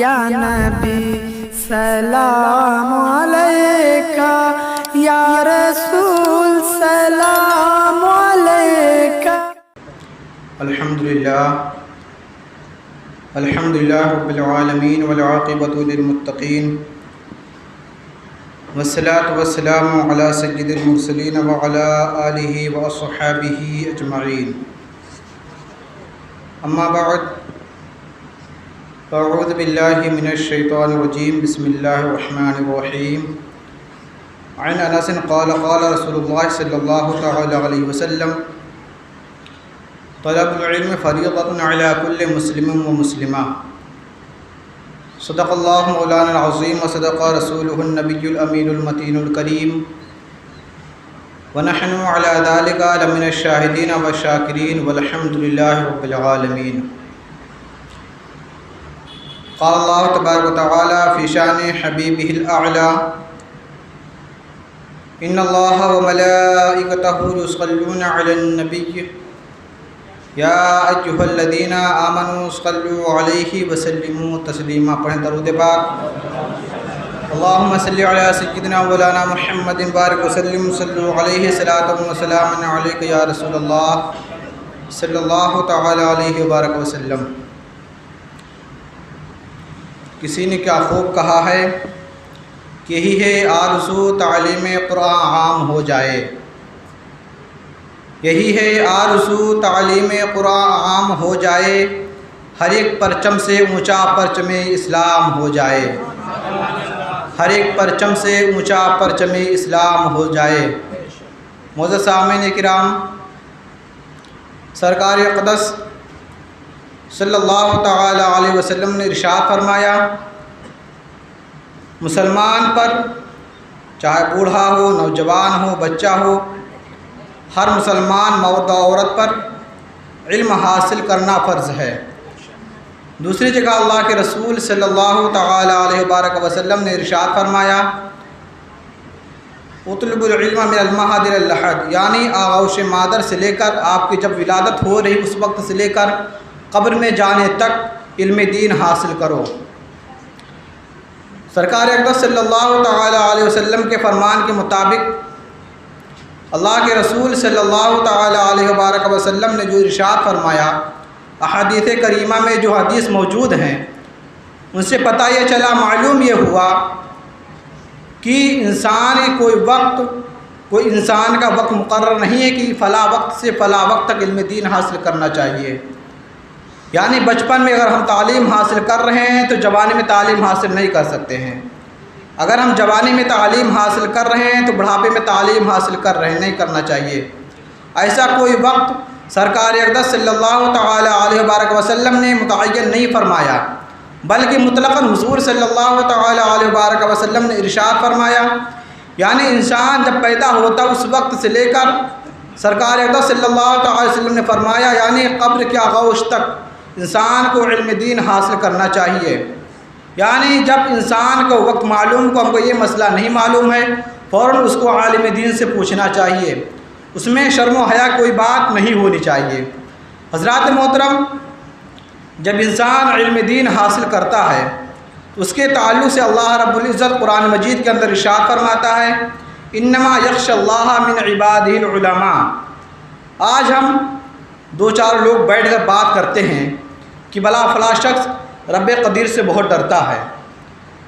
یا نبی سلام علیکہ، یا رسول سلام علیکہ۔ الحمدللہ رب العالمین والعاقبۃ للمتقین، والصلاة والسلام علی سید المرسلین وعلی آلہ واصحابہ اجمعین۔ اما بعد، اعوذ باللہ من الشیطان الرجیم، بسم اللہ الرحمن الرحیم۔ عن انس قال قال رسول اللہ صلی اللہ تعالی علیہ وسلم، طلب العلم فریضۃ علی کل مسلم و مسلمہ۔ صدق اللہ مولانا العظیم وصدق رسولہ النبی الامین المتین الکریم، ونحن علی ذلک لمن الشاہدین والشاکرین والحمد للہ رب العالمین۔ قال اللہ تبارک و تعالی فی شان حبیبہ الاعلی، ان اللہ وملائکتہ یصلون علی النبی یا ایھا الذین آمنوا صلوا علیہ وسلموا تسلیما۔ پڑھیں درود پاک۔ اللہم صلی علی سیدنا مولانا محمد بارک وسلم، صلوا علیہ صلاۃ و سلام علیک یا رسول اللہ صلی اللہ تعالی علیہ وبارک وسلم۔ کسی نے کیا خوب کہا ہے کہ یہی ہے آرزو تعلیم قرآن عام ہو جائے، یہی ہے آرزو تعلیم قرآن عام ہو جائے، ہر ایک پرچم سے اونچا پرچم اسلام ہو جائے، ہر ایک پرچم سے اونچا پرچم اسلام ہو جائے۔ معزز سامعین کرام، سرکار اقدس صلی اللہ تعالی علیہ وسلم نے ارشاد فرمایا، مسلمان پر چاہے بوڑھا ہو، نوجوان ہو، بچہ ہو، ہر مسلمان مرد و عورت پر علم حاصل کرنا فرض ہے۔ دوسری جگہ اللہ کے رسول صلی اللہ تعالی علیہ وآلہ وسلم نے ارشاد فرمایا، اطلب العلم من المہد الی اللحد، یعنی آغوش مادر سے لے کر آپ کی جب ولادت ہو رہی اس وقت سے لے کر قبر میں جانے تک علم دین حاصل کرو۔ سرکار اقدس صلی اللہ تعالی علیہ وسلم کے فرمان کے مطابق اللہ کے رسول صلی اللہ تعالی علیہ وآلہ وسلم نے جو ارشاد فرمایا، احادیث کریمہ میں جو حدیث موجود ہیں ان سے پتہ یہ چلا، معلوم یہ ہوا کہ کوئی انسان کا وقت مقرر نہیں ہے کہ فلاں وقت سے فلاں وقت تک علم دین حاصل کرنا چاہیے۔ یعنی بچپن میں اگر ہم تعلیم حاصل کر رہے ہیں تو جوانی میں تعلیم حاصل نہیں کر سکتے ہیں، اگر ہم جوانی میں تعلیم حاصل کر رہے ہیں تو بڑھاپے میں تعلیم حاصل کر رہے ہیں، نہیں کرنا چاہیے۔ ایسا کوئی وقت سرکار اقدس صلی اللہ تعالی علیہ وآلہ وسلم نے متعین نہیں فرمایا، بلکہ مطلقاً حضور صلی اللہ تعالی علیہ وآلہ وسلم نے ارشاد فرمایا، یعنی انسان جب پیدا ہوتا اس وقت سے لے کر سرکار اقدس صلی اللہ تعالی علیہ وسلم نے فرمایا، یعنی قبر کے آغوش تک انسان کو علم دین حاصل کرنا چاہیے۔ یعنی جب انسان کو وقت معلوم کو ہم کو یہ مسئلہ نہیں معلوم ہے، فوراً اس کو عالم دین سے پوچھنا چاہیے، اس میں شرم و حیا کوئی بات نہیں ہونی چاہیے۔ حضرات محترم، جب انسان علم دین حاصل کرتا ہے تو اس کے تعلق سے اللہ رب العزت قرآن مجید کے اندر ارشاد فرماتا ہے، انما یخشی اللہ من عبادہ العلماء۔ آج ہم دو چار لوگ بیٹھ کر بات کرتے ہیں کہ بلا فلاں شخص رب قدیر سے بہت ڈرتا ہے،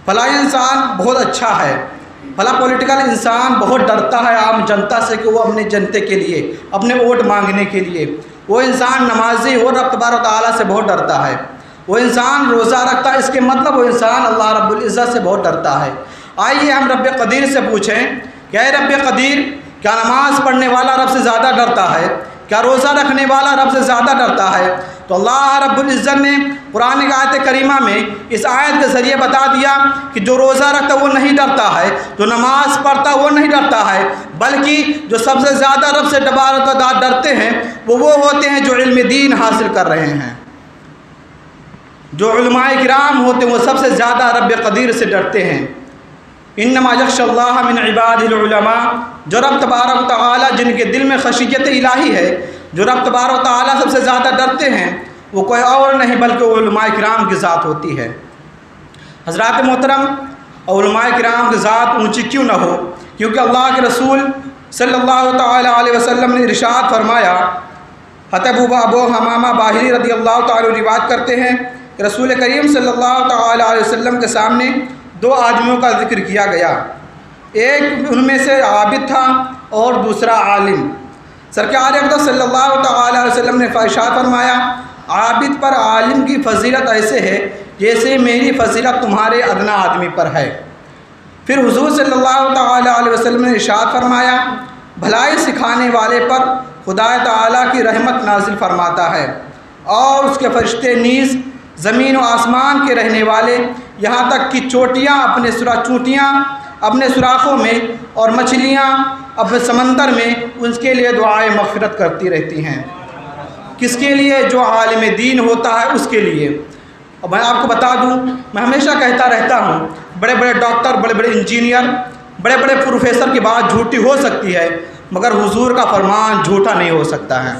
فلاں انسان بہت اچھا ہے، فلاں پولیٹیکل انسان بہت ڈرتا ہے عام جنتا سے کہ وہ اپنے جنتے کے لیے، اپنے ووٹ مانگنے کے لیے، وہ انسان نمازی اور رب تبارک و تعالیٰ سے بہت ڈرتا ہے، وہ انسان روزہ رکھتا ہے، اس کے مطلب وہ انسان اللہ رب العزت سے بہت ڈرتا ہے۔ آئیے ہم رب قدیر سے پوچھیں کہ اے رب قدیر، کیا نماز پڑھنے والا رب سے زیادہ ڈرتا ہے؟ کیا روزہ رکھنے والا رب سے زیادہ ڈرتا ہے؟ تو اللہ رب العزت نے قرآن کی آیت کریمہ میں اس آیت کے ذریعے بتا دیا کہ جو روزہ رکھتا وہ نہیں ڈرتا ہے، جو نماز پڑھتا وہ نہیں ڈرتا ہے، بلکہ جو سب سے زیادہ رب سے ڈرتے ہیں وہ ہوتے ہیں جو علم دین حاصل کر رہے ہیں، جو علماء کرام ہوتے ہیں وہ سب سے زیادہ رب قدیر سے ڈرتے ہیں۔ انما یخشی اللہ من عبادہ العلماء، جو رب تبارک و تعالیٰ جن کے دل میں خشیت الہی ہے، جو رب تبارک و تعالیٰ سب سے زیادہ ڈرتے ہیں، وہ کوئی اور نہیں بلکہ وہ علماء کرام کی ذات ہوتی ہے۔ حضرات محترم، علماء کرام کی ذات اونچی کیوں نہ ہو، کیونکہ اللہ کے رسول صلی اللہ تعالی علیہ وسلم نے ارشاد فرمایا، حضرت ابو حمامہ باہلی رضی اللہ تعالی روایت کرتے ہیں کہ رسول کریم صلی اللہ تعالی علیہ وسلم کے سامنے دو آدمیوں کا ذکر کیا گیا، ایک ان میں سے عابد تھا اور دوسرا عالم۔ سرکار اقدس صلی اللہ تعالی علیہ وسلم نے ارشاد فرمایا، عابد پر عالم کی فضیلت ایسے ہے جیسے میری فضیلت تمہارے ادنا آدمی پر ہے۔ پھر حضور صلی اللہ تعالی علیہ وسلم نے ارشاد فرمایا، بھلائی سکھانے والے پر خدا تعالیٰ کی رحمت نازل فرماتا ہے، اور اس کے فرشتے نیز زمین و آسمان کے رہنے والے، یہاں تک کہ چونٹیاں اپنے سوراخوں میں اور مچھلیاں اپنے سمندر میں اس کے لیے دعائیں مغفرت کرتی رہتی ہیں۔ کس کے لیے؟ جو عالم دین ہوتا ہے اس کے لیے۔ اور میں آپ کو بتا دوں، میں ہمیشہ کہتا رہتا ہوں، بڑے بڑے ڈاکٹر، بڑے بڑے انجینئر، بڑے بڑے پروفیسر کی بات جھوٹی ہو سکتی ہے، مگر حضور کا فرمان جھوٹا نہیں ہو سکتا ہے۔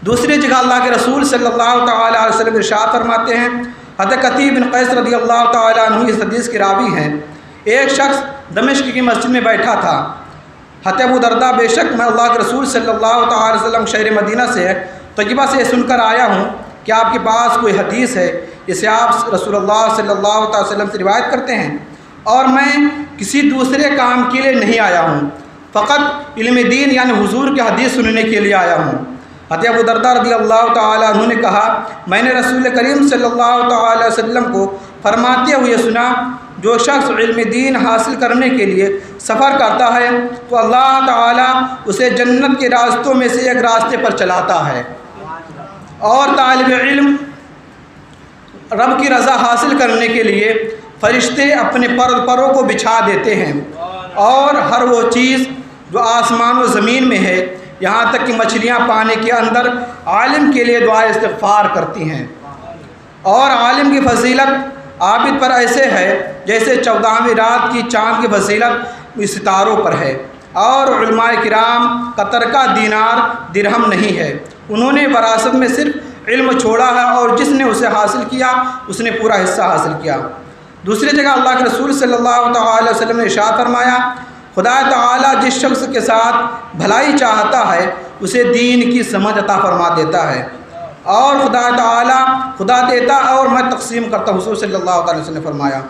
دوسری جگہ اللہ کے رسول صلی اللہ تعالی علیہ وسلم ارشاد فرماتے ہیں، حضرت قطیع بن قیس رضی اللہ تعالی عنہ اس حدیث کے راوی ہیں، ایک شخص دمشق کی مسجد میں بیٹھا تھا۔ حضرت ابو درداء، بے شک میں اللہ کے رسول صلی اللہ تعالی علیہ وسلم شہر مدینہ سے طیبہ سے سن کر آیا ہوں کہ آپ کے پاس کوئی حدیث ہے جسے آپ رسول اللہ صلی اللہ تعالی وسلم سے روایت کرتے ہیں، اور میں کسی دوسرے کام کے لیے نہیں آیا ہوں، فقط علم دین یعنی حضور کی حدیث سننے کے لیے آیا ہوں۔ حضرت ابو درداء رضی اللہ تعالی عنہ نے کہا، میں نے رسول کریم صلی اللہ تعالی وسلم کو فرماتے ہوئے سنا، جو شخص علم دین حاصل کرنے کے لیے سفر کرتا ہے تو اللہ تعالیٰ اسے جنت کے راستوں میں سے ایک راستے پر چلاتا ہے، اور طالب علم رب کی رضا حاصل کرنے کے لیے فرشتے اپنے پروں کو بچھا دیتے ہیں، اور ہر وہ چیز جو آسمان و زمین میں ہے، یہاں تک کہ مچھلیاں پانی کے اندر عالم کے لیے دعا استغفار کرتی ہیں۔ اور عالم کی فضیلت عابد پر ایسے ہے جیسے 14ویں رات کی چاند کی فضیلت ستاروں پر ہے۔ اور علماء کرام کا ترکہ دینار درہم نہیں ہے، انہوں نے وراثت میں صرف علم چھوڑا ہے، اور جس نے اسے حاصل کیا اس نے پورا حصہ حاصل کیا۔ دوسری جگہ اللہ کے رسول صلی اللہ تعالی وسلم نے ارشاد فرمایا، خدا تعالیٰ جس شخص کے ساتھ بھلائی چاہتا ہے اسے دین کی سمجھ عطا فرما دیتا ہے، اور خدا تعالیٰ خدا دیتا اور میں تقسیم کرتا ہوں، حضور صلی اللہ تعالی وسلم نے فرمایا۔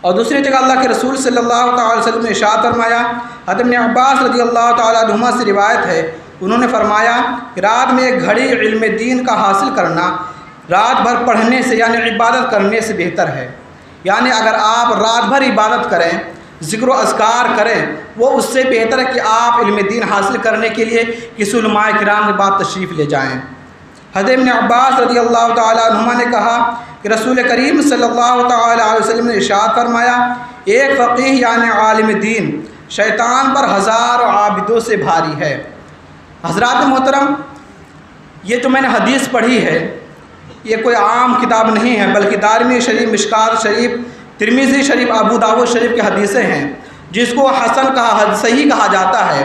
اور دوسری جگہ اللہ کے رسول صلی اللہ تعالی وسلم نے ارشاد فرمایا، حضرت ابن عباس رضی اللہ تعالی عنہما سے روایت ہے، انہوں نے فرمایا کہ رات میں ایک گھڑی علم دین کا حاصل کرنا رات بھر پڑھنے سے یعنی عبادت کرنے سے بہتر ہے۔ یعنی اگر آپ رات بھر عبادت کریں، ذکر و اذکار کریں، وہ اس سے بہتر ہے کہ آپ علم دین حاصل کرنے کے لیے کسی علماء کرام کے بعد تشریف لے جائیں۔ حضرت ابن عباس رضی اللہ تعالی عنہما نے کہا کہ رسول کریم صلی اللہ تعالی علیہ وسلم نے ارشاد فرمایا، ایک فقیہ یعنی عالم دین شیطان پر 1000 عابدوں سے بھاری ہے۔ حضرات محترم، یہ جو میں نے حدیث پڑھی ہے یہ کوئی عام کتاب نہیں ہے، بلکہ دارمی شریف، مشکات شریف، ترمذی شریف، ابو داؤد شریف کی حدیثیں ہیں، جس کو حسن کہا، صحیح کہا جاتا ہے۔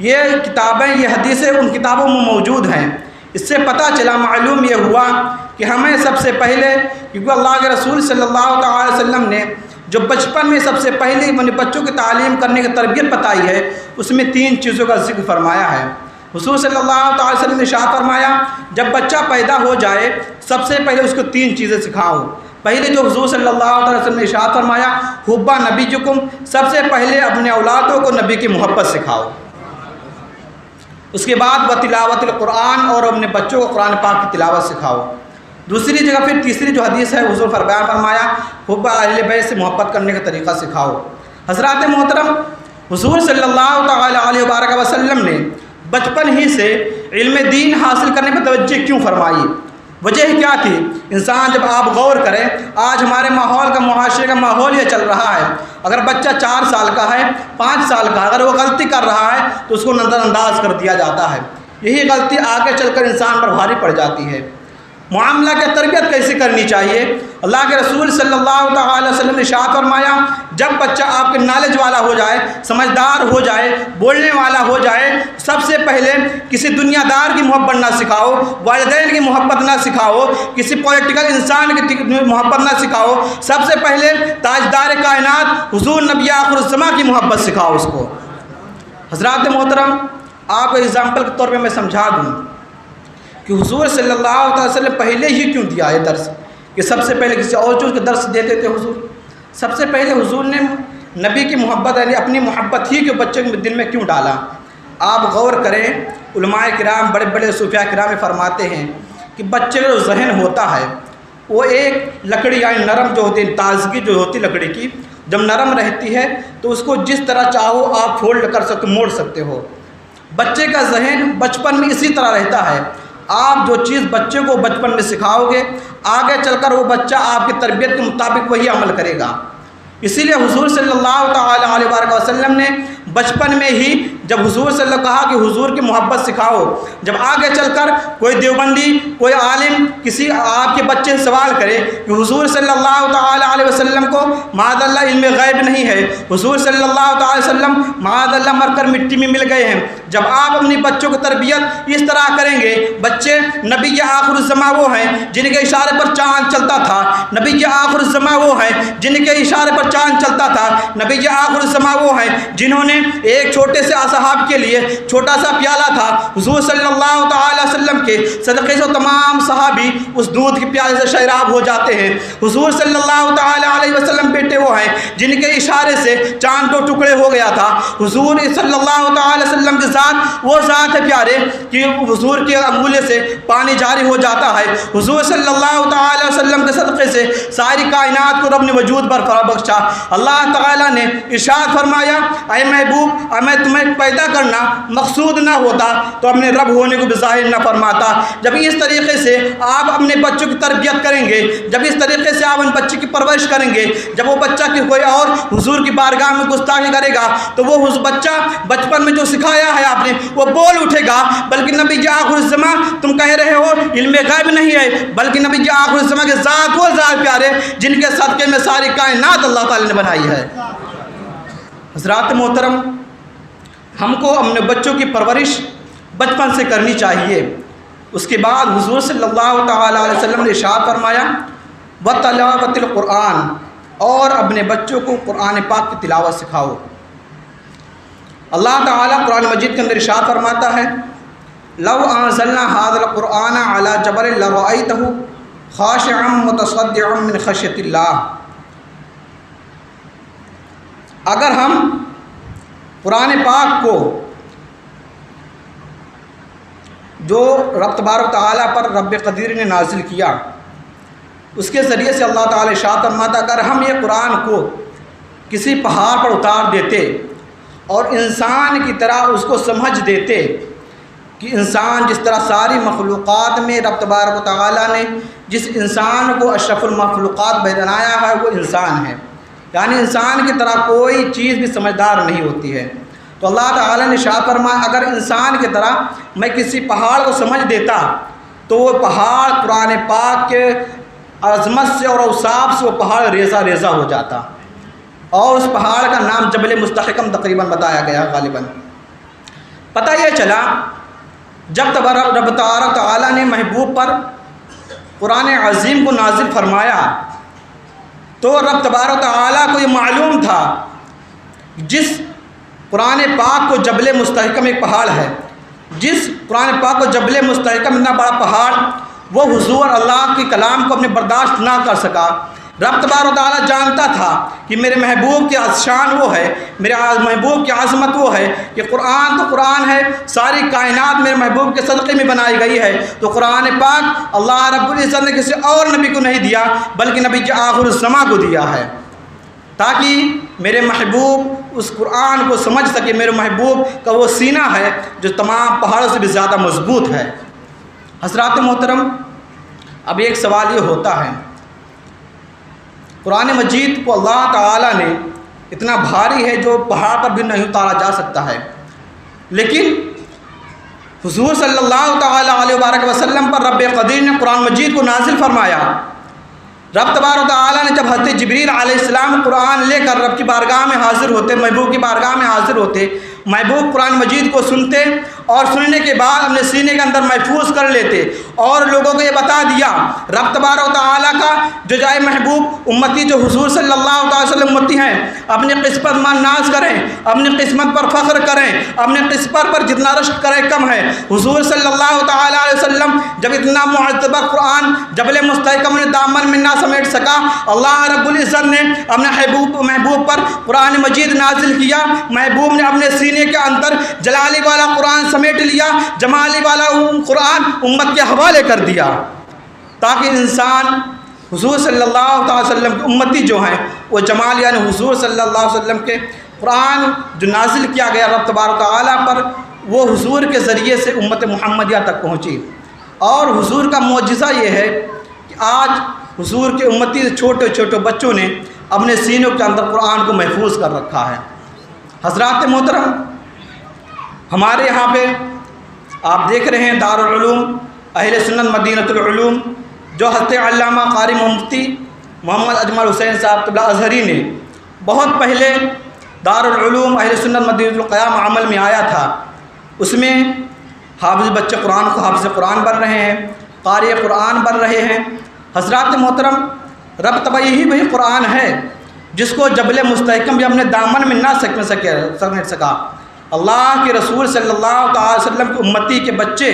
یہ کتابیں، یہ حدیثیں ان کتابوں میں موجود ہیں۔ اس سے پتہ چلا، معلوم یہ ہوا کہ ہمیں سب سے پہلے، کیونکہ اللہ کے رسول صلی اللہ تعالی وسلم نے جو بچپن میں سب سے پہلے بچوں کی تعلیم کرنے کی تربیت بتائی ہے، اس میں 3 چیزوں کا ذکر فرمایا ہے۔ حضور صلی اللہ تعالی وسلم نے ارشاد فرمایا، جب بچہ پیدا ہو جائے سب سے پہلے اس کو 3 چیزیں سکھاؤ۔ پہلے جو حضور صلی اللہ تعالی وسلم نے ارشاد فرمایا، حبا نبیکم، سب سے پہلے اپنے اولادوں کو نبی کی محبت سکھاؤ۔ اس کے بعد وہ تلاوت القرآن، اور اپنے بچوں کو قرآن پاک کی تلاوت سکھاؤ۔ دوسری جگہ پھر تیسری جو حدیث ہے، حضور بیان فرمایا، حب اہل بیت سے محبت کرنے کا طریقہ سکھاؤ۔ حضرات محترم، حضور صلی اللہ تعالی علیہ وآلہ وسلم نے بچپن ہی سے علم دین حاصل کرنے پر توجہ کیوں فرمائی؟ وجہ کیا تھی؟ انسان جب آپ غور کریں، آج ہمارے ماحول کا، معاشرے کا ماحول یہ چل رہا ہے، اگر بچہ 4 سال کا ہے، 5 سال کا، اگر وہ غلطی کر رہا ہے تو اس کو نظر انداز کر دیا جاتا ہے۔ یہی غلطی آگے چل کر انسان پر بھاری پڑ جاتی ہے۔ معاملہ کی تربیت کیسے کرنی چاہیے۔ اللہ کے رسول صلی اللہ تعالی وسلم نے ارشاد فرمایا، جب بچہ آپ کے نالج والا ہو جائے، سمجھدار ہو جائے، بولنے والا ہو جائے، سب سے پہلے کسی دنیا دار کی محبت نہ سکھاؤ، والدین کی محبت نہ سکھاؤ، کسی پولیٹیکل انسان کی محبت نہ سکھاؤ، سب سے پہلے تاجدار کائنات حضور نبی آخر الزماں کی محبت سکھاؤ اس کو۔ حضرات محترم، آپ کو اگزامپل کے طور پہ میں سمجھا دوں کہ حضور صلی اللہ علیہ وسلم پہلے ہی کیوں دیا ہے درس، کہ سب سے پہلے کسی اور چیز کا درس دیتے تھے حضور؟ سب سے پہلے حضور نے نبی کی محبت یعنی اپنی محبت ہی کے بچے کے دل میں کیوں ڈالا؟ آپ غور کریں، علماء کرام بڑے بڑے صوفیاء کرام فرماتے ہیں کہ بچے کا جو ذہن ہوتا ہے وہ ایک لکڑی یعنی نرم جو ہوتی ہے، تازگی جو ہوتی ہے لکڑی کی، جب نرم رہتی ہے تو اس کو جس طرح چاہو آپ فولڈ کر سکتے، موڑ سکتے ہو۔ بچے کا ذہن بچپن میں اسی طرح رہتا ہے۔ آپ جو چیز بچے کو بچپن میں سکھاؤ گے، آگے چل کر وہ بچہ آپ کی تربیت کے مطابق وہی عمل کرے گا۔ اسی لیے حضور صلی اللہ تعالی علیہ وآلہ وسلم نے بچپن میں ہی جب حضور صلی اللہ علیہ وسلم کہا کہ حضور کی محبت سکھاؤ، جب آگے چل کر کوئی دیوبندی، کوئی عالم کسی آپ کے بچے سے سوال کرے کہ حضور صلی اللہ تعالی علیہ وسلم کو معاذ اللہ علم غیب نہیں ہے، حضور صلی اللہ تعالی وسلم معاذ اللہ مر کر مٹی میں مل گئے ہیں، جب آپ اپنی بچوں کی تربیت اس طرح کریں گے، بچے نبی کے آخر الزماں وہ ہیں جن کے اشارے پر چاند چلتا تھا، نبی کے آخر الزماں وہ ہیں جن کے اشارے پر چاند چلتا تھا، نبی کے آخر الزماں وہ ہیں جنہوں نے ایک چھوٹے سے اصحاب کے لیے چھوٹا سا پیالہ تھا، حضور صلی اللہ تعالی وسلم کے صدقے سے تمام صحابی اس دودھ کے پیالے سے شیراب ہو جاتے ہیں۔ حضور صلی اللہ تعالی علیہ وسلم بیٹے وہ ہیں جن کے اشارے سے چاند کو ٹکڑے ہو گیا تھا۔ حضور صلی اللہ تعالی وسلم کے ساتھ وہ ذات ہے پیارے کہ حضور کے انگولے سے پانی جاری ہو جاتا ہے۔ حضور صلی اللہ تعالی وسلم کے صدقے سے ساری کائنات کو رب نے وجود پر بخشا۔ اللہ تعالیٰ نے ارشاد فرمایا، اے محبوب، میں تمہیں پیدا کرنا مقصود نہ ہوتا تو اپنے رب ہونے کو بظاہر نہ فرماتا۔ جب اس طریقے سے آپ اپنے بچوں کی تربیت کریں گے، جب اس طریقے سے آپ ان بچے کی پرورش کریں گے، جب وہ بچہ کی کوئی اور حضور کی بارگاہ میں گستاخی کرے گا تو وہ بچہ بچپن میں جو سکھایا ہے آپ نے وہ بول اٹھے گا، بلکہ نبی کے آخر الزماں تم کہہ رہے ہو علم غیب نہیں ہے، بلکہ نبی کے آخر الزماں کے ذات وہ ذات پیارے جن کے صدقے میں ساری کائنات اللہ تعالی نے بنائی ہے۔ حضرات محترم، ہم کو اپنے بچوں کی پرورش بچپن سے کرنی چاہیے۔ اس کے بعد حضور صلی اللہ تعالی علیہ وسلم نے ارشاد فرمایا، وَتَلَاوَةِ الْقُرْآنِ، اور اپنے بچوں کو قرآن پاک کی تلاوت سکھاؤ۔ اللہ تعالیٰ قرآن مجید کے اندر ارشاد فرماتا ہے، لَوْ أَنزَلْنَا هَذَا الْقُرْآنَ عَلَى جَبَلٍ لَرَأَيْتَهُ خَاشِعًا مُتَصَدِّعًا مِنْ خَشْيَةِ اللَّهِ، اگر ہم قرآن پاک کو جو رب تبارک تعالیٰ پر رب قدیر نے نازل کیا اس کے ذریعے سے اللہ تعالیٰ ارشاد فرماتا، اگر ہم یہ قرآن کو کسی پہاڑ پر اتار دیتے اور انسان کی طرح اس کو سمجھ دیتے کہ انسان جس طرح ساری مخلوقات میں رب تبارک تعالیٰ نے جس انسان کو اشرف المخلوقات بنایا ہے وہ انسان ہے، یعنی انسان کی طرح کوئی چیز بھی سمجھدار نہیں ہوتی ہے، تو اللہ تعالیٰ نے ارشاد فرمایا اگر انسان کی طرح میں کسی پہاڑ کو سمجھ دیتا تو وہ پہاڑ قرآن پاک کے عظمت سے اور اوصاف سے وہ پہاڑ ریزہ ریزہ ہو جاتا، اور اس پہاڑ کا نام جبل مستحکم تقریباً بتایا گیا غالباً۔ پتہ یہ چلا جب رب تبارک تعالیٰ نے محبوب پر قرآن عظیم کو نازل فرمایا تو رب تبارک تعالیٰ کو یہ معلوم تھا جس قرآن پاک کو جبل مستحکم ایک پہاڑ ہے، جس قرآن پاک کو جبل مستحکم اتنا بڑا پہاڑ وہ حضور اللہ کے کلام کو اپنے برداشت نہ کر سکا۔ رب تبارک تعالیٰ جانتا تھا کہ میرے محبوب کی شان وہ ہے، میرے محبوب کی عظمت وہ ہے کہ قرآن تو قرآن ہے، ساری کائنات میرے محبوب کے صدقے میں بنائی گئی ہے، تو قرآن پاک اللہ رب العزت نے کسی اور نبی کو نہیں دیا بلکہ نبی کے آخر الزماں کو دیا ہے تاکہ میرے محبوب اس قرآن کو سمجھ سکے۔ میرے محبوب کا وہ سینہ ہے جو تمام پہاڑوں سے بھی زیادہ مضبوط ہے۔ حضرات محترم، اب ایک سوال یہ ہوتا ہے، قرآن مجید کو اللہ تعالیٰ نے اتنا بھاری ہے جو پہاڑ پر بھی نہیں اتارا جا سکتا ہے، لیکن حضور صلی اللہ تعالیٰ علیہ وآلہ وسلم پر رب قدیر نے قرآن مجید کو نازل فرمایا۔ رب تبارک و تعالیٰ نے جب حضرت جبریل علیہ السلام قرآن لے کر رب کی بارگاہ میں حاضر ہوتے، محبوب کی بارگاہ میں حاضر ہوتے، محبوب قرآن مجید کو سنتے اور سننے کے بعد اپنے سینے کے اندر محفوظ کر لیتے اور لوگوں کو یہ بتا دیا رب تبارک و تعالیٰ کا جو جائے محبوب امتی جو حضور صلی اللہ علیہ وسلم امتی ہیں اپنی قسمت مان ناز کریں، اپنی قسمت پر فخر کریں، اپنی قسمت پر جتنا رشک کریں کم ہے۔ حضور صلی اللہ تعالیٰ علیہ وسلم جب اتنا معتبہ قرآن جبل مستحکم نے دامن میں نہ سمیٹ سکا، اللہ رب العزت نے اپنے محبوب پر قرآن مجید نازل کیا۔ محبوب نے اپنے سینے کے اندر جلالی والا قرآن سمیٹ لیا، جمالی والا قرآن امت کے حوالے کر دیا، تاکہ انسان حضور صلی اللہ علیہ وسلم کی امتی جو ہیں وہ جمال یعنی حضور صلی اللہ علیہ وسلم کے قرآن جو نازل کیا گیا رب تبارک و تعالیٰ پر وہ حضور کے ذریعے سے امت محمدیہ تک پہنچی۔ اور حضور کا معجزہ یہ ہے کہ آج حضور کے امتی چھوٹے چھوٹے بچوں نے اپنے سینوں کے اندر قرآن کو محفوظ کر رکھا ہے۔ حضرات محترم، ہمارے یہاں پہ آپ دیکھ رہے ہیں دارالعلوم اہل سنت مدینۃ العلوم جو حضرت علامہ قاری مفتی محمد اجمل حسین صاحب قبلہ ازہری نے بہت پہلے دارالعلوم اہل سنت مدینۃ القیام عمل میں آیا تھا، اس میں حافظ بچے قرآن کو حافظ قرآن بن رہے ہیں، قاری قرآن بن رہے ہیں۔ حضرات محترم، رب تبا یہی وہی قرآن ہے جس کو جبل مستحکم بھی اپنے دامن میں نہ سمیٹ سکا۔ اللہ کے رسول صلی اللہ تعالی وسلم کی امتی کے بچے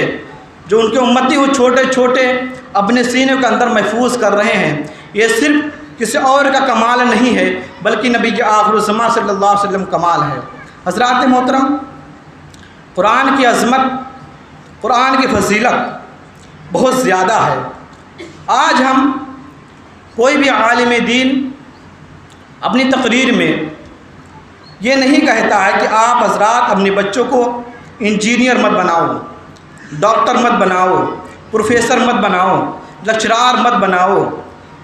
جو ان کے امتی وہ چھوٹے چھوٹے اپنے سینے کے اندر محفوظ کر رہے ہیں، یہ صرف کسی اور کا کمال نہیں ہے بلکہ نبی کے آخر الزمان صلی اللہ علیہ وسلم کمال ہے۔ حضرات محترم، قرآن کی عظمت، قرآن کی فضیلت بہت زیادہ ہے۔ آج ہم کوئی بھی عالم دین اپنی تقریر میں یہ نہیں کہتا ہے کہ آپ حضرات اپنے بچوں کو انجینئر مت بناؤ، ڈاکٹر مت بناؤ، پروفیسر مت بناؤ، لیکچرار مت بناؤ،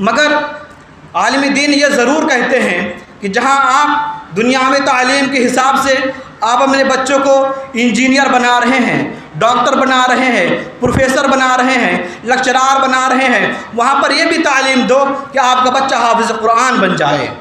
مگر عالم دین یہ ضرور کہتے ہیں کہ جہاں آپ دنیاوی تعلیم کے حساب سے آپ اپنے بچوں کو انجینئر بنا رہے ہیں، ڈاکٹر بنا رہے ہیں، پروفیسر بنا رہے ہیں، لیکچرار بنا رہے ہیں، وہاں پر یہ بھی تعلیم دو کہ آپ کا بچہ حافظ قرآن بن جائے۔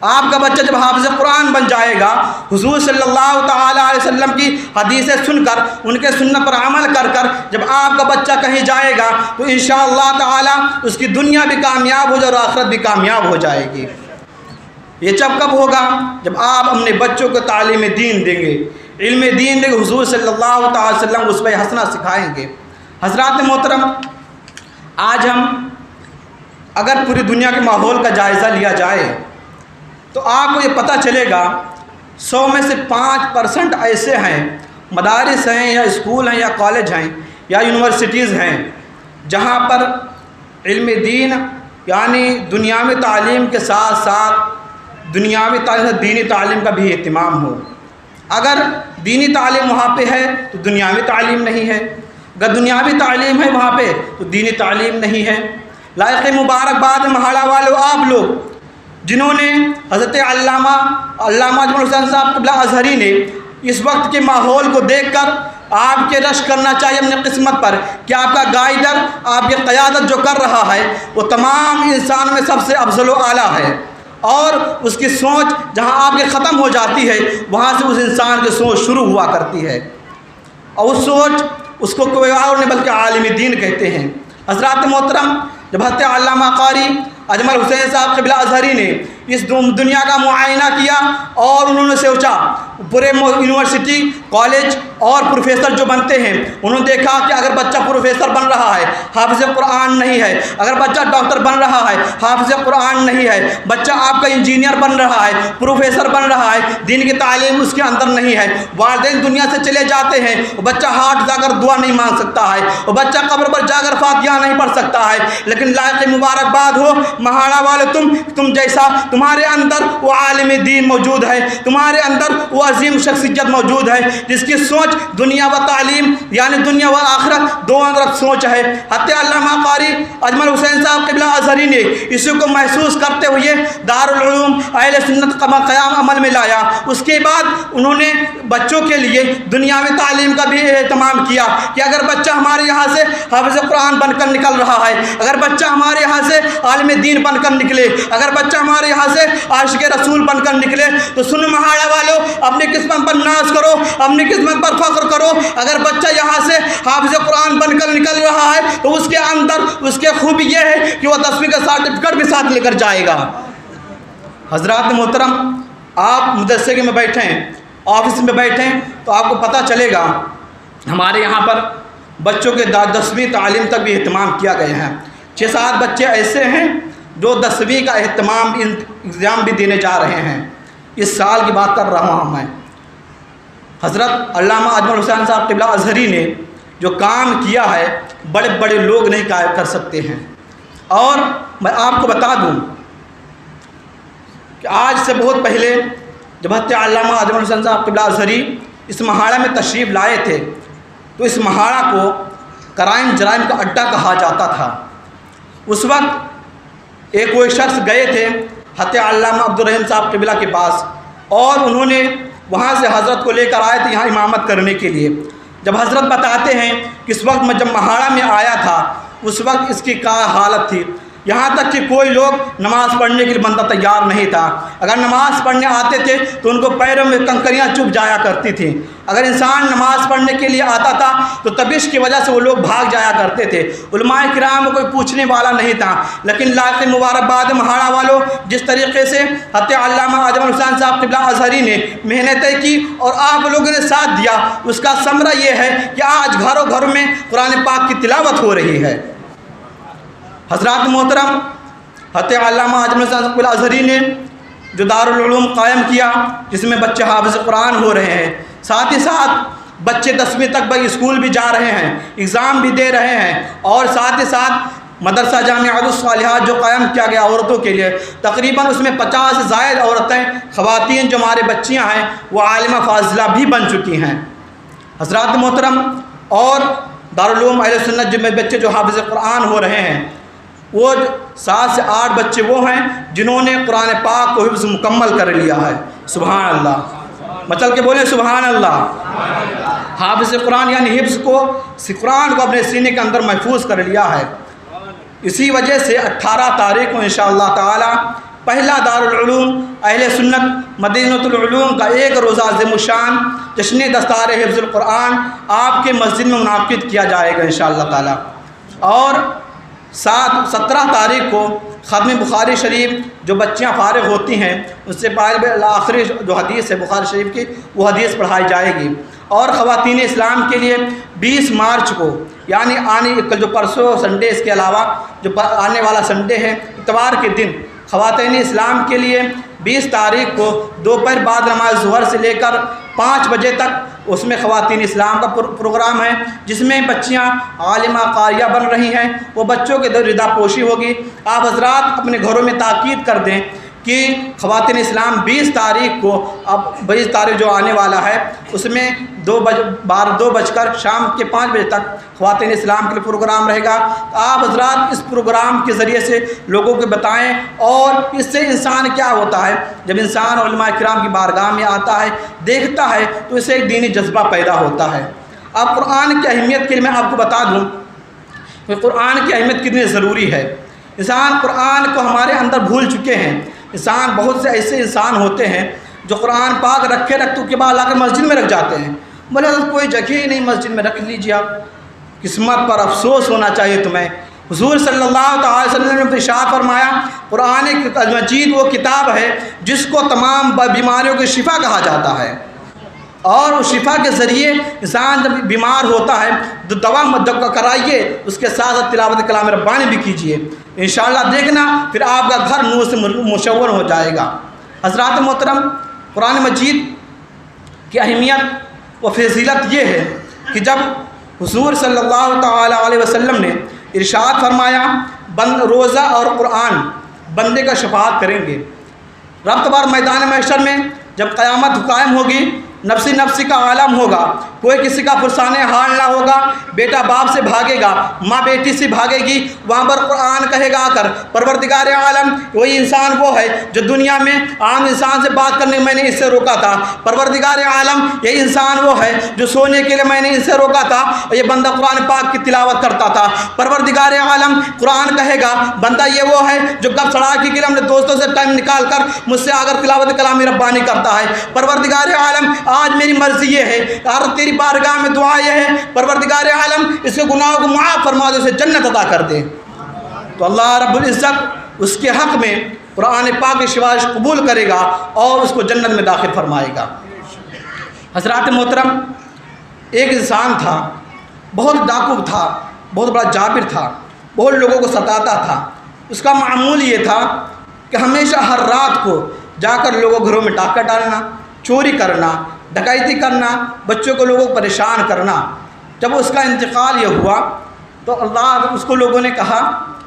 آپ کا بچہ جب حافظ قرآن بن جائے گا، حضور صلی اللہ تعالیٰ علیہ وسلم کی حدیثیں سن کر ان کے سنت پر عمل کر کر جب آپ کا بچہ کہیں جائے گا تو انشاءاللہ تعالیٰ اس کی دنیا بھی کامیاب ہو جائے اور آخرت بھی کامیاب ہو جائے گی۔ یہ جب کب ہوگا؟ جب آپ اپنے بچوں کو تعلیم دین دیں گے، علم دین دیں گے، حضور صلی اللہ تعالی وسلم اسوہ حسنہ سکھائیں گے۔ حضرات محترم، آج ہم اگر پوری دنیا کے ماحول کا جائزہ لیا جائے تو آپ کو یہ پتہ چلے گا 100 میں سے 5% ایسے ہیں، مدارس ہیں یا اسکول ہیں یا کالج ہیں یا یونیورسٹیز ہیں جہاں پر علم دین یعنی دنیاوی تعلیم کے ساتھ ساتھ دنیاوی تعلیم دینی تعلیم کا بھی اہتمام ہو۔ اگر دینی تعلیم وہاں پہ ہے تو دنیاوی تعلیم نہیں ہے، اگر دنیاوی تعلیم ہے وہاں پہ تو دینی تعلیم نہیں ہے۔ لائق مبارکباد مہاڑا والو آپ لوگ جنہوں نے حضرت علامہ اجمل حسین صاحب قبلہ ازہری نے اس وقت کے ماحول کو دیکھ کر آپ کے رشک کرنا چاہیے اپنی قسمت پر کہ آپ کا گائیڈر آپ کی قیادت جو کر رہا ہے وہ تمام انسان میں سب سے افضل و اعلیٰ ہے، اور اس کی سوچ جہاں آپ کی ختم ہو جاتی ہے وہاں سے اس انسان کی سوچ شروع ہوا کرتی ہے، اور اس سوچ اس کو کوئی اور نہیں بلکہ عالم دین کہتے ہیں۔ حضرات محترم، جب حضرت علامہ قاری اجمل حسین صاحب قبلہ ازہری نے اس دنیا کا معائنہ کیا اور انہوں نے سوچا پورے یونیورسٹی کالج اور پروفیسر جو بنتے ہیں انہوں نے دیکھا کہ اگر بچہ پروفیسر بن رہا ہے حافظ قرآن نہیں ہے، اگر بچہ ڈاکٹر بن رہا ہے حافظ قرآن نہیں ہے، بچہ آپ کا انجینئر بن رہا ہے، پروفیسر بن رہا ہے، دین کی تعلیم اس کے اندر نہیں ہے، والدین دنیا سے چلے جاتے ہیں، وہ بچہ ہاتھ جا کر دعا نہیں مانگ سکتا ہے، وہ بچہ قبر پر جا کر فاتحہ نہیں پڑھ سکتا ہے، لیکن لائق مبارکباد ہو مہاڑا والے تم جیسا تمہارے اندر وہ عالم دین موجود ہے، تمہارے اندر وہ عظیم شخصیت موجود ہے جس کی سوچ دنیا و تعلیم یعنی دنیا و آخرت دونوں طرف سوچ ہے۔ حتی علامہ قاری اجمل حسین صاحب قبلہ ازہری نے اسی کو محسوس کرتے ہوئے دارالعلوم اہل سنت کا قیام عمل میں لایا۔ اس کے بعد انہوں نے بچوں کے لیے دنیاوی تعلیم کا بھی اہتمام کیا کہ اگر بچہ ہمارے یہاں سے حافظ قرآن بن کر نکل رہا ہے، اگر بچہ ہمارے یہاں سے عالم دین بن کر نکلے، اگر بچہ ہمارے یہاں سے عاشق رسول بن کر نکلے تو سن مہاڑا والوں اپنی قسمت پر ناز کرو، اپنی قسمت پر فخر کرو۔ اگر بچہ یہاں سے حافظ قرآن بن کر نکل رہا ہے تو اس کے اندر اس کے خوبی یہ ہے کہ وہ 10ویں کا سرٹیفکیٹ بھی ساتھ لے کر جائے گا۔ حضرات محترم، آپ مدرسے میں بیٹھے ہیں، آفس میں بیٹھے ہیں تو آپ کو پتہ چلے گا ہمارے یہاں پر بچوں کے 10ویں تعلیم تک بھی اہتمام کیا گیا ہے۔ 6-7 بچے ایسے ہیں جو 10ویں کا ایگزام بھی دینے جا رہے ہیں۔ اس سال کی بات کر رہا ہوں میں۔ حضرت علامہ اجمل حسین صاحب قبلہ ازہری نے جو کام کیا ہے بڑے بڑے لوگ نہیں کر سکتے ہیں۔ اور میں آپ کو بتا دوں کہ آج سے بہت پہلے جب حضرت علامہ اجمل حسین صاحب قبلہ ازہری اس مہاڑا میں تشریف لائے تھے تو اس مہاڑا کو کرائم جرائم کا اڈہ کہا جاتا تھا۔ اس وقت کوئی شخص گئے تھے حضرت علامہ عبدالرحیم صاحب قبلہ کے پاس اور انہوں نے وہاں سے حضرت کو لے کر آئے تھے یہاں امامت کرنے کے لیے۔ جب حضرت بتاتے ہیں کہ اس وقت میں جب مہاڑا میں آیا تھا اس وقت اس کی کیا حالت تھی، یہاں تک کہ کوئی لوگ نماز پڑھنے کے لیے بندہ تیار نہیں تھا۔ اگر نماز پڑھنے آتے تھے تو ان کو پیروں میں کنکریاں چبھ جایا کرتی تھیں۔ اگر انسان نماز پڑھنے کے لیے آتا تھا تو تبش کی وجہ سے وہ لوگ بھاگ جایا کرتے تھے۔ علماء کرام کو کوئی پوچھنے والا نہیں تھا۔ لیکن لاکھ مبارکباد مہاڑا والوں، جس طریقے سے حضرت علامہ اجمل حسین صاحب قبلہ ازہری نے محنتیں کی اور آپ لوگوں نے ساتھ دیا، اس کا ثمرہ یہ ہے کہ آج گھروں گھروں میں قرآن پاک کی تلاوت ہو رہی ہے۔ حضرات محترم، حضرت علامہ اجمل حسین صاحب قبلہ ازہری نے جو دارالعلوم قائم کیا جس میں بچے حافظ قرآن ہو رہے ہیں، ساتھ ہی ساتھ بچے 10ویں تک بھائی اسکول بھی جا رہے ہیں، ایگزام بھی دے رہے ہیں، اور ساتھ ہی ساتھ مدرسہ جامعہ الصالحات جو قائم کیا گیا عورتوں کے لیے، تقریباً اس میں 50 سے زائد عورتیں خواتین جو ہمارے بچیاں ہیں وہ عالمہ فاضلہ بھی بن چکی ہیں۔ حضرات محترم، اور دارالعلوم اہل سنت جن میں بچے جو حافظ قرآن ہو رہے ہیں وہ 7 سے 8 بچے وہ ہیں جنہوں نے قرآن پاک کو حفظ مکمل کر لیا ہے۔ سبحان اللہ، مچل کے بولیں سبحان اللہ۔ حافظ قرآن یعنی حفظ کو، قرآن کو اپنے سینے کے اندر محفوظ کر لیا ہے۔ اسی وجہ سے 18 تاریخ کو انشاءاللہ تعالی پہلا دارالعلوم اہل سنت مدینۃ العلوم کا ایک روزہ عظیم الشان جشن دستار حفظ القرآن آپ کے مسجد میں منعقد کیا جائے گا انشاءاللہ تعالی۔ اور 17 تاریخ کو ختم بخاری شریف جو بچیاں فارغ ہوتی ہیں اس سے پہلے آخری جو حدیث ہے بخاری شریف کی وہ حدیث پڑھائی جائے گی۔ اور خواتین اسلام کے لیے 20 مارچ کو یعنی جو پرسوں سنڈے، اس کے علاوہ جو آنے والا سنڈے ہے اتوار کے دن خواتین اسلام کے لیے 20 تاریخ کو دوپہر بعد نماز ظہر سے لے کر 5 بجے تک اس میں خواتین اسلام کا پروگرام ہے جس میں بچیاں عالمہ قاریہ بن رہی ہیں، وہ بچوں کے ردا پوشی ہوگی۔ آپ حضرات اپنے گھروں میں تاکید کر دیں کہ خواتین اسلام 20 تاریخ کو، اب 20 تاریخ جو آنے والا ہے اس میں 2 بج کر شام کے 5 بجے تک خواتین اسلام کے لیے پروگرام رہے گا۔ آپ حضرات اس پروگرام کے ذریعے سے لوگوں کو بتائیں، اور اس سے انسان کیا ہوتا ہے جب انسان علماء کرام کی بارگاہ میں آتا ہے دیکھتا ہے تو اسے ایک دینی جذبہ پیدا ہوتا ہے۔ اب قرآن کی اہمیت کے لیے میں آپ کو بتا دوں کہ قرآن کی اہمیت کتنی ضروری ہے۔ انسان قرآن کو ہمارے اندر بھول چکے ہیں۔ انسان بہت سے ایسے انسان ہوتے ہیں جو قرآن پاک رکھے کے بعد لا کر مسجد میں رکھ جاتے ہیں، بولے کوئی جگہ ہی نہیں مسجد میں رکھ لیجیے آپ، قسمت پر افسوس ہونا چاہیے تمہیں۔ حضور صلی اللہ تعالی وسلم نے ارشاد فرمایا قرآن مجید وہ کتاب ہے جس کو تمام بیماریوں کی شفا کہا جاتا ہے، اور اس شفا کے ذریعے انسان جب بیمار ہوتا ہے تو دوا کرائیے، اس کے ساتھ ساتھ تلاوت کلام ربانی بھی کیجیے، انشاءاللہ دیکھنا پھر آپ کا گھر نور سے مشور ہو جائے گا۔ حضرات محترم، قرآن مجید کی اہمیت و فضیلت یہ ہے کہ جب حضور صلی اللہ تعالی علیہ وسلم نے ارشاد فرمایا روزہ اور قرآن بندے کا شفاعت کریں گے، رب تبارک میدان محشر میں جب قیامت قائم ہوگی، نفسی نفسی کا عالم ہوگا، کوئی کسی کا فرسان حال نہ ہوگا، بیٹا باپ سے بھاگے گا، ماں بیٹی سے بھاگے گی، وہاں پر قرآن کہے گا آ کر پروردگار عالم وہی انسان وہ ہے جو دنیا میں عام انسان سے بات کرنے میں نے اس سے روکا تھا، پروردگار عالم یہی انسان وہ ہے جو سونے کے لیے میں نے ان سے روکا تھا اور یہ بندہ قرآن پاک کی تلاوت کرتا تھا، پروردگار عالم قرآن کہے گا بندہ یہ وہ ہے جو گپ سڑاکی کے لیے اپنے دوستوں سے ٹائم نکال کر مجھ سے اگر تلاوت کلام ربانی کرتا ہے، پروردگار عالم آج میری مرضی یہ ہے اور تیری بارگاہ میں دعا یہ ہے پروردگار عالم اس کے گناہوں کو معاف فرما دے، اسے جنت عطا کر دے۔ تو اللہ رب العزت اس کے حق میں قرآن پاک کی سفارش قبول کرے گا اور اس کو جنت میں داخل فرمائے گا۔ حضرات محترم، ایک انسان تھا، بہت ڈاکو تھا، بہت بڑا جابر تھا، بہت لوگوں کو ستاتا تھا۔ اس کا معمول یہ تھا کہ ہمیشہ ہر رات کو جا کر لوگوں گھروں میں ڈاکہ ڈالنا، چوری کرنا، ڈکیتی کرنا، بچوں کو لوگوں کو پریشان کرنا۔ جب اس کا انتقال یہ ہوا تو اللہ اس کو لوگوں نے کہا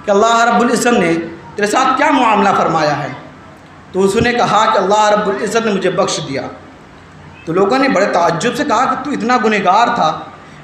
کہ اللہ رب العزت نے تیرے ساتھ کیا معاملہ فرمایا ہے؟ تو اس نے کہا کہ اللہ رب العزت نے مجھے بخش دیا۔ تو لوگوں نے بڑے تعجب سے کہا کہ تو اتنا گنہگار تھا،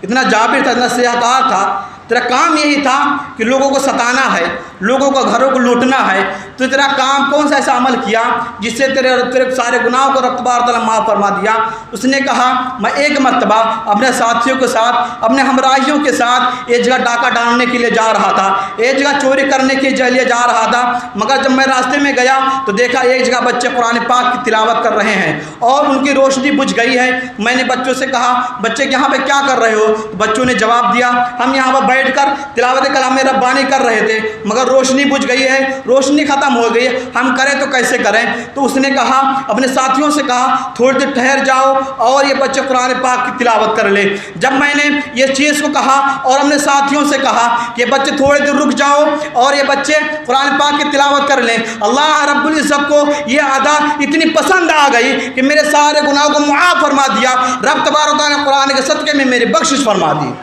اتنا جابر تھا، اتنا سیاحکار تھا، تیرا کام یہی تھا کہ لوگوں کو ستانا ہے، لوگوں کو گھروں کو لوٹنا ہے، تو تیرا کام کون سا ایسا عمل کیا جس سے تیرے سارے گناہوں کو رب تبارک تعالیٰ معاف فرما دیا؟ اس نے کہا میں ایک مرتبہ اپنے ساتھیوں کے ساتھ، اپنے ہمراہیوں کے ساتھ ایک جگہ ڈاکہ ڈالنے کے لیے جا رہا تھا، ایک جگہ چوری کرنے کے لیے جا رہا تھا، مگر جب میں راستے میں گیا تو دیکھا ایک جگہ بچے قرآن پاک کی تلاوت کر رہے ہیں اور ان کی روشنی بجھ گئی ہے۔ میں نے بچوں سے کہا بچے یہاں پہ کیا کر رہے ہو؟ بچوں نے جواب دیا ہم یہاں پر بیٹھ کر تلاوت کلام ربانی کر رہے تھے مگر روشنی بجھ گئی ہے، روشنی ختم ہو گئی ہے، ہم کریں تو کیسے کریں؟ تو اس نے کہا اپنے ساتھیوں سے کہا تھوڑی دیر ٹھہر جاؤ اور یہ بچے قرآن پاک کی تلاوت کر لیں۔ جب میں نے یہ چیز کو کہا اور اپنے ساتھیوں سے کہا کہ بچے تھوڑی دیر رک جاؤ اور یہ بچے قرآن پاک کی تلاوت کر لیں، اللہ رب العزت کو یہ ادا اتنی پسند آ گئی کہ میرے سارے گناہوں کو معاف فرما دیا، رب تبارک تعالیٰ نے قرآن کے صدقے میں میری بخشش فرما دی۔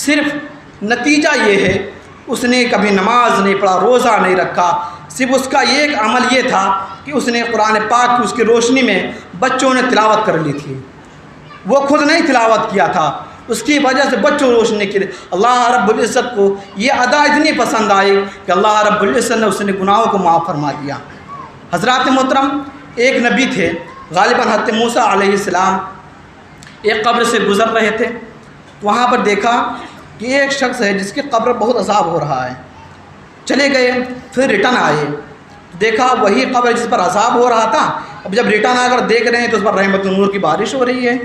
صرف نتیجہ یہ ہے اس نے کبھی نماز نہیں پڑھا، روزہ نہیں رکھا، صرف اس کا ایک عمل یہ تھا کہ اس نے قرآن پاک کی اس کی روشنی میں بچوں نے تلاوت کر لی تھی، وہ خود نہیں تلاوت کیا تھا، اس کی وجہ سے بچوں روشنی کے لیے اللہ رب العزت کو یہ ادا اتنی پسند آئی کہ اللہ رب العزت نے اس نے گناہوں کو معاف فرما دیا۔ حضرات محترم، ایک نبی تھے غالباً حضرت موسیٰ علیہ السلام، ایک قبر سے گزر رہے تھے، وہاں پر دیکھا کہ ایک شخص ہے جس کی قبر بہت عذاب ہو رہا ہے، چلے گئے، پھر ریٹرن آئے، دیکھا وہی قبر جس پر عذاب ہو رہا تھا، اب جب ریٹرن آ کر دیکھ رہے ہیں تو اس پر رحمت نور کی بارش ہو رہی ہے۔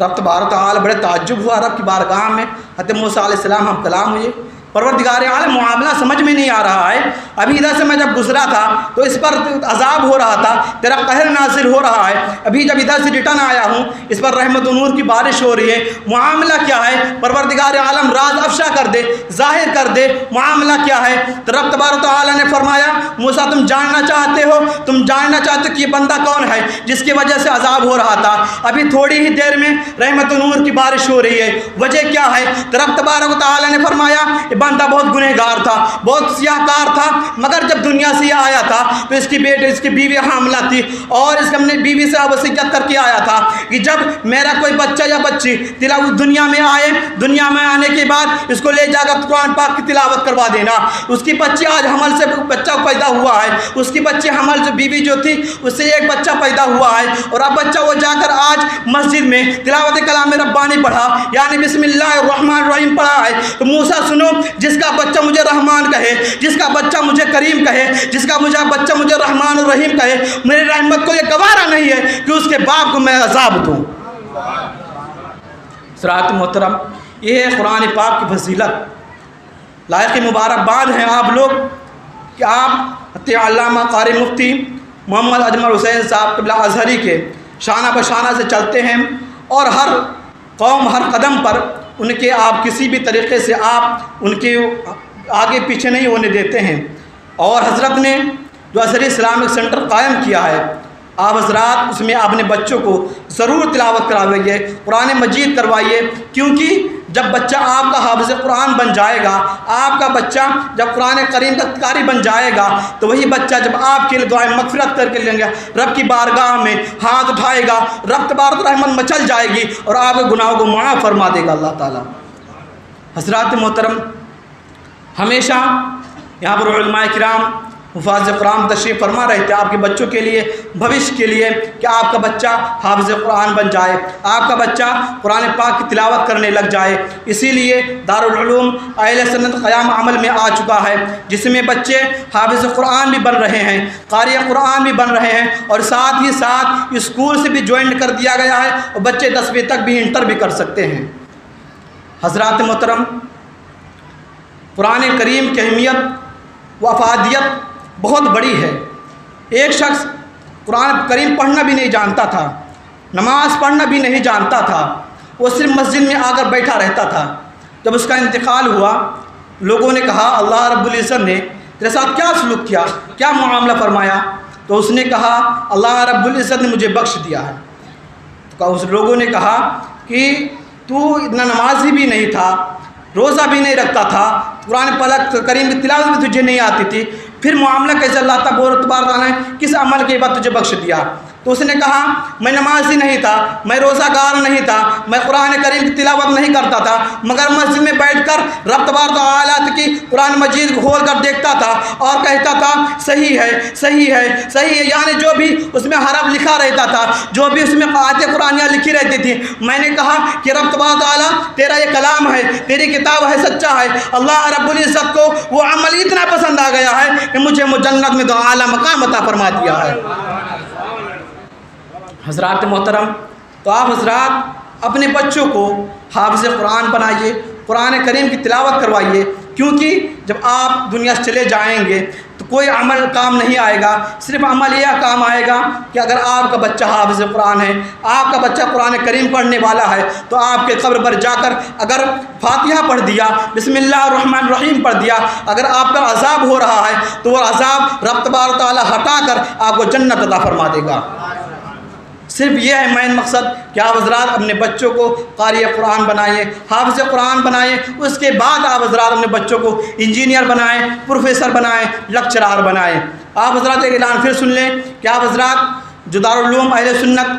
رب تبارک تعالیٰ بڑے تعجب ہوا، رب کی بارگاہ میں حضرت موسیٰ علیہ السلام ہم کلام ہوئے، پروردگار عالم معاملہ سمجھ میں نہیں آ رہا ہے، ابھی ادھر سے میں جب گزرا تھا تو اس پر عذاب ہو رہا تھا، تیرا قہر نازل ہو رہا ہے، ابھی جب ادھر سے ریٹرن آیا ہوں اس پر رحمت و نور کی بارش ہو رہی ہے، معاملہ کیا ہے؟ پروردگار عالم راز افشا کر دے، ظاہر کر دے، معاملہ کیا ہے؟ تو رب تبارک تعالیٰ نے فرمایا موسیٰ تم جاننا چاہتے ہو، تم جاننا چاہتے ہو کہ یہ بندہ کون ہے جس کی وجہ سے عذاب ہو رہا تھا؟ ابھی تھوڑی ہی دیر میں رحمت و نور کی بارش ہو رہی ہے، وجہ کیا ہے؟ تو رب تبارک تعالیٰ نے فرمایا یہ بندہ بہت گنہگار تھا، بہت سیاہ کار تھا، مگر جب دنیا سے یہ آیا تھا تو اس کی بیٹی، اس کی بیوی حاملہ تھی اور اس نے بیوی سے وصیت کر کے آیا تھا کہ جب میرا کوئی بچہ یا بچی دنیا میں آئے، دنیا میں آنے کے بعد اس کو لے جا کر قرآن پاک کی تلاوت کروا دینا۔ اس کی بچی آج حمل سے بچہ پیدا ہوا ہے، اس کی بچی حمل سے بیوی جو تھی اس سے ایک بچہ پیدا ہوا ہے اور اب بچہ وہ جا کر آج مسجد میں تلاوت کلام ربانی پڑھا، یعنی بسم اللہ الرحمن الرحیم پڑھا ہے، تو موسیٰ سنو جس کا بچہ مجھے رحمان کہے، جس کا بچہ مجھے کریم کہے، جس کا بچہ مجھے رحمان الرحیم کہے، میری رحمت کو یہ گوارا نہیں ہے کہ اس کے باپ کو میں عذاب دوں۔ حضرات محترم، یہ ہے قرآن پاک کی فضیلت، لائق مبارکباد ہیں آپ لوگ کہ آپ علامہ قاری مفتی محمد اجمل حسین صاحب قبلہ ازہری کے شانہ بشانہ سے چلتے ہیں اور ہر قوم ہر قدم پر ان کے آپ کسی بھی طریقے سے آپ ان کے آگے پیچھے نہیں ہونے دیتے ہیں، اور حضرت نے جو ازہری اسلامک سینٹر قائم کیا ہے آپ حضرات اس میں اپنے بچوں کو ضرور تلاوت کراوائیے، قرآن مجید کروائیے، کیونکہ جب بچہ آپ کا حافظ قرآن بن جائے گا، آپ کا بچہ جب قرآن کریم کا قاری بن جائے گا، تو وہی بچہ جب آپ کے لیے دعائیں مغفرت کر کے لیں گے، رب کی بارگاہ میں ہاتھ اٹھائے گا، رب تبارک رحمت مچل جائے گی اور آپ کے گناہوں کو معاف فرما دے گا اللہ تعالیٰ۔ حضرات محترم، ہمیشہ یہاں پر علماء کرام حفاظ قرآن تشریف فرما رہے تھے آپ کے بچوں کے لیے، بھوشیہ کے لیے، کہ آپ کا بچہ حافظ قرآن بن جائے، آپ کا بچہ قرآن پاک کی تلاوت کرنے لگ جائے۔ اسی لیے دارالعلوم اہل سنت قیام عمل میں آ چکا ہے، جس میں بچے حافظ قرآن بھی بن رہے ہیں، قاری قرآن بھی بن رہے ہیں، اور ساتھ ہی ساتھ اسکول سے بھی جوائن کر دیا گیا ہے، اور بچے 10ویں تک بھی انٹر بھی کر سکتے ہیں۔ حضرات محترم، قرآن کریم کی اہمیت و افادیت بہت بڑی ہے۔ ایک شخص قرآن کریم پڑھنا بھی نہیں جانتا تھا، نماز پڑھنا بھی نہیں جانتا تھا، وہ صرف مسجد میں آ کر بیٹھا رہتا تھا۔ جب اس کا انتقال ہوا، لوگوں نے کہا اللہ رب العزت نے تیرے ساتھ کیا سلوک کیا، کیا معاملہ فرمایا؟ تو اس نے کہا اللہ رب العزت نے مجھے بخش دیا ہے۔ تو اس لوگوں نے کہا کہ تو اتنا نمازی بھی نہیں تھا، روزہ بھی نہیں رکھتا تھا، قرآن پاک کریم کی تلاوت بھی تجھے نہیں آتی تھی، پھر معاملہ کیسے اللہ تبارک نے کس عمل کے بعد تجھے بخش دیا؟ تو اس نے کہا میں نمازی نہیں تھا، میں روزہ دار نہیں تھا، میں قرآن کریم کی تلاوت نہیں کرتا تھا، مگر مسجد میں بیٹھ کر رب تبارک تعالیٰ کی قرآن مجید کھول کر دیکھتا تھا اور کہتا تھا صحیح ہے صحیح ہے صحیح ہے، یعنی جو بھی اس میں حرف لکھا رہتا تھا، جو بھی اس میں آیتیں قرآنیہ لکھی رہتی تھی، میں نے کہا کہ رب تبارک تعالیٰ تیرا یہ کلام ہے، تیری کتاب ہے، سچا ہے۔ اللہ رب العزت کو وہ عمل اتنا پسند آ گیا ہے کہ مجھے جنت میں تو اعلیٰ مقام عطا فرما دیا ہے۔ حضرات محترم، تو آپ حضرات اپنے بچوں کو حافظ قرآن بنائیے، قرآن کریم کی تلاوت کروائیے، کیونکہ جب آپ دنیا سے چلے جائیں گے تو کوئی عمل کام نہیں آئے گا، صرف عمل یہ کام آئے گا کہ اگر آپ کا بچہ حافظ قرآن ہے، آپ کا بچہ قرآن کریم پڑھنے والا ہے، تو آپ کے قبر پر جا کر اگر فاتحہ پڑھ دیا، بسم اللہ الرحمن الرحیم پڑھ دیا، اگر آپ پر عذاب ہو رہا ہے تو وہ عذاب رب تبارک تعالیٰ ہٹا کر آپ کو جنت عطا فرما دے گا۔ صرف یہ ہے مین مقصد کہ آپ حضرات اپنے بچوں کو قاری قرآن بنائیں، حافظ قرآن بنائیں، اس کے بعد آپ حضرات اپنے بچوں کو انجینئر بنائیں، پروفیسر بنائیں، لیکچرار بنائیں۔ آپ حضرات ایک اعلان پھر سن لیں کہ آپ حضرات جو دارالعلوم اہل سنت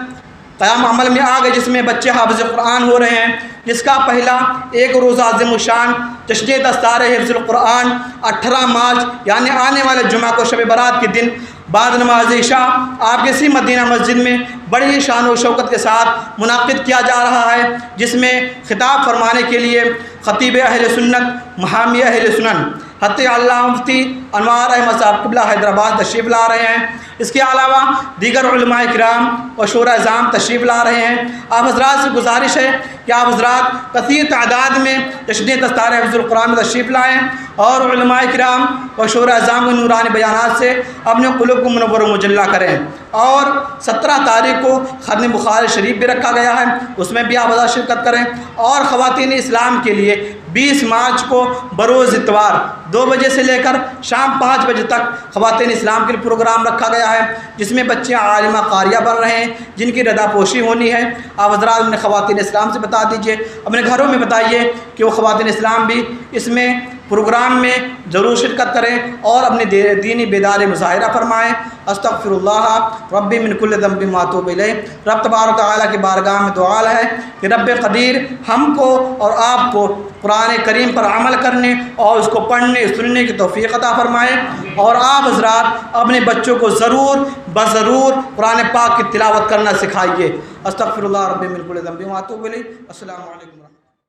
قیام عمل میں آ گئے، جس میں بچے حافظ قرآن ہو رہے ہیں، جس کا پہلا ایک روزہ عظیم الشان جشن دستار حفظ القرآن 18 مارچ یعنی آنے والے جمعہ کو شب برات کے دن بعد نماز عشاء آپ کے اسی مدینہ مسجد میں بڑی ہی شان و شوکت کے ساتھ منعقد کیا جا رہا ہے، جس میں خطاب فرمانے کے لیے خطیب اہل سنت محامی اہل سنن حتی علامہ مفتی انوار احمد صاحب قبلہ حیدرآباد تشریف لا رہے ہیں۔ اس کے علاوہ دیگر علماء کرام و شورا اعظام تشریف لا رہے ہیں۔ آپ حضرات سے گزارش ہے کہ آپ حضرات کثیر تعداد میں جشن دستار حفظ القرآن میں تشریف لائیں اور علماء کرام و شورا اعظام کے نورانی بیانات سے اپنے قلوب کو منور و مجلہ کریں۔ اور 17 تاریخ کو ختم بخاری شریف بھی رکھا گیا ہے، اس میں بھی آپ حضرات شرکت کریں۔ اور خواتین اسلام کے لیے 20 مارچ کو بروز اتوار 2 بجے سے لے کر شام 5 بجے تک خواتین اسلام کے لیے پروگرام رکھا گیا ہے، جس میں بچے عالمہ قاریہ بن رہے ہیں جن کی رضا پوشی ہونی ہے۔ آپ حضرات اپنے خواتین اسلام سے بتا دیجئے، اپنے گھروں میں بتائیے کہ وہ خواتین اسلام بھی اس میں پروگرام میں ضرور شرکت کریں اور اپنے دینی بیدار مظاہرہ فرمائیں۔ استغفر اللہ ربی من کل ذنب ما اتوب الیہ۔ رب تبارک تعالیٰ کی بارگاہ میں دعا ہے کہ رب قدیر ہم کو اور آپ کو قرآن کریم پر عمل کرنے اور اس کو پڑھنے سننے کی توفیق عطا فرمائے، اور آپ حضرات اپنے بچوں کو ضرور بضرور قرآن پاک کی تلاوت کرنا سکھائیے۔ استغفر اللہ ربی من کل ذنب ما اتوب الیہ۔ السلام علیکم۔